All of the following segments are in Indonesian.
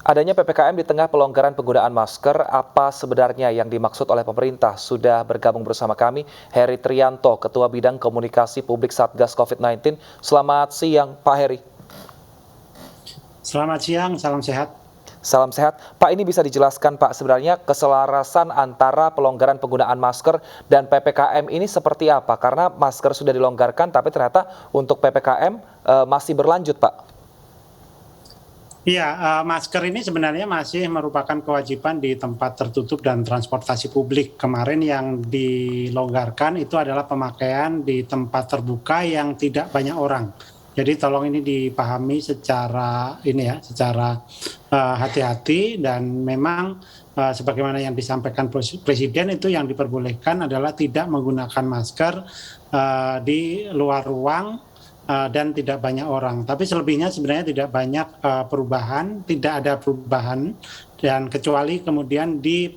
Adanya PPKM di tengah pelonggaran penggunaan masker, apa sebenarnya yang dimaksud oleh pemerintah? Sudah bergabung bersama kami Heri Trianto, Ketua Bidang Komunikasi Publik Satgas COVID-19. Selamat siang, Pak Heri. Selamat siang, salam sehat. Salam sehat. Pak, ini bisa dijelaskan, Pak, sebenarnya keselarasan antara pelonggaran penggunaan masker dan PPKM ini seperti apa? Karena masker sudah dilonggarkan, tapi ternyata untuk PPKM masih berlanjut, Pak. Iya, masker ini sebenarnya masih merupakan kewajiban di tempat tertutup dan transportasi publik. Kemarin yang dilonggarkan itu adalah pemakaian di tempat terbuka yang tidak banyak orang. Jadi tolong ini dipahami secara hati-hati, dan memang sebagaimana yang disampaikan Presiden, itu yang diperbolehkan adalah tidak menggunakan masker di luar ruang dan tidak banyak orang. Tapi selebihnya sebenarnya tidak banyak perubahan, tidak ada perubahan, dan kecuali kemudian di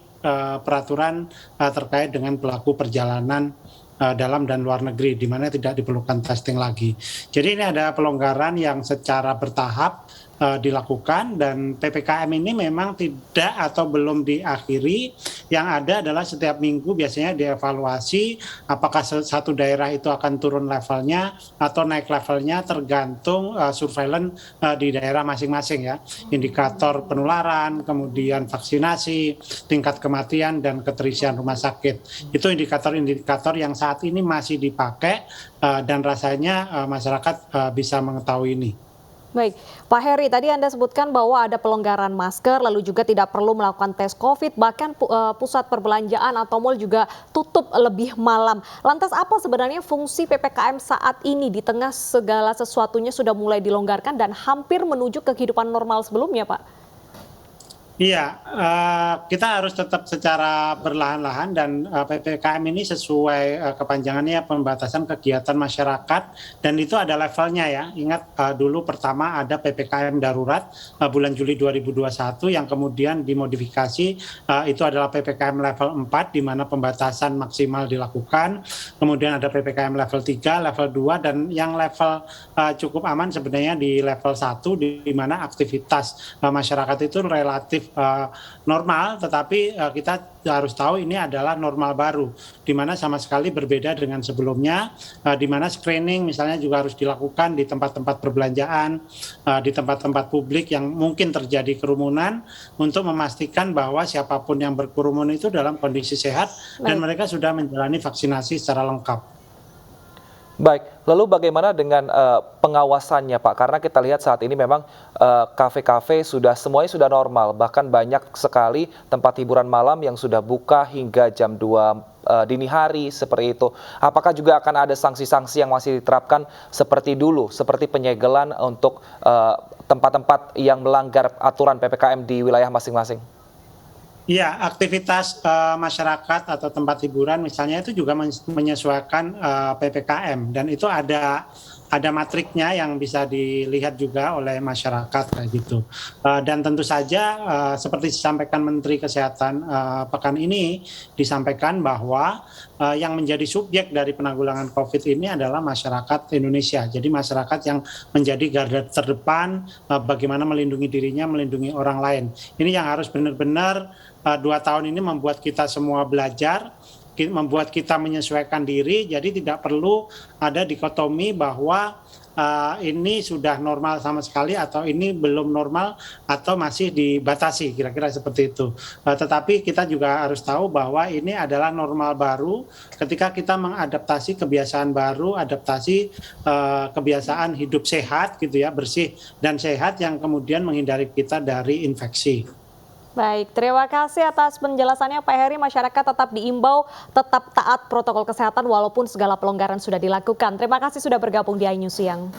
peraturan terkait dengan pelaku perjalanan dalam dan luar negeri, di mana tidak diperlukan testing lagi. Jadi ini ada pelonggaran yang secara bertahap dilakukan, dan PPKM ini memang tidak atau belum diakhiri. Yang ada adalah setiap minggu biasanya dievaluasi apakah satu daerah itu akan turun levelnya atau naik levelnya, tergantung surveillance di daerah masing-masing ya. Indikator penularan, kemudian vaksinasi, tingkat kematian, dan keterisian rumah sakit. Itu indikator-indikator yang saat ini masih dipakai, dan rasanya masyarakat bisa mengetahui ini. Baik, Pak Heri, tadi Anda sebutkan bahwa ada pelonggaran masker, lalu juga tidak perlu melakukan tes COVID, bahkan pusat perbelanjaan atau mal juga tutup lebih malam. Lantas apa sebenarnya fungsi PPKM saat ini di tengah segala sesuatunya sudah mulai dilonggarkan dan hampir menuju ke kehidupan normal sebelumnya, Pak? Iya, kita harus tetap secara perlahan-lahan, dan PPKM ini sesuai kepanjangannya pembatasan kegiatan masyarakat, dan itu ada levelnya ya. Ingat dulu pertama ada PPKM darurat bulan Juli 2021 yang kemudian dimodifikasi, itu adalah PPKM level 4 di mana pembatasan maksimal dilakukan. Kemudian ada PPKM level 3, level 2, dan yang level cukup aman sebenarnya di level 1, di mana aktivitas masyarakat itu relatif normal, tetapi kita harus tahu ini adalah normal baru, di mana sama sekali berbeda dengan sebelumnya, di mana screening misalnya juga harus dilakukan di tempat-tempat perbelanjaan, di tempat-tempat publik yang mungkin terjadi kerumunan, untuk memastikan bahwa siapapun yang berkerumun itu dalam kondisi sehat dan mereka sudah menjalani vaksinasi secara lengkap. Baik, lalu bagaimana dengan pengawasannya, Pak? Karena kita lihat saat ini memang kafe-kafe semuanya sudah normal, bahkan banyak sekali tempat hiburan malam yang sudah buka hingga jam 2 dini hari seperti itu. Apakah juga akan ada sanksi-sanksi yang masih diterapkan seperti dulu, seperti penyegelan untuk tempat-tempat yang melanggar aturan PPKM di wilayah masing-masing? Iya, aktivitas masyarakat atau tempat hiburan misalnya itu juga menyesuaikan PPKM, dan itu ada matriknya yang bisa dilihat juga oleh masyarakat kayak gitu. Dan tentu saja seperti disampaikan Menteri Kesehatan pekan ini, disampaikan bahwa yang menjadi subjek dari penanggulangan COVID ini adalah masyarakat Indonesia. Jadi masyarakat yang menjadi garda terdepan, bagaimana melindungi dirinya, melindungi orang lain. Ini yang harus benar-benar 2 tahun ini membuat kita semua belajar, membuat kita menyesuaikan diri. Jadi tidak perlu ada dikotomi bahwa ini sudah normal sama sekali, atau ini belum normal, atau masih dibatasi, kira-kira seperti itu. Tetapi kita juga harus tahu bahwa ini adalah normal baru ketika kita mengadaptasi kebiasaan baru, adaptasi kebiasaan hidup sehat gitu ya, bersih dan sehat, yang kemudian menghindari kita dari infeksi. Baik, terima kasih atas penjelasannya Pak Heri. Masyarakat tetap diimbau tetap taat protokol kesehatan walaupun segala pelonggaran sudah dilakukan. Terima kasih sudah bergabung di iNews Siang.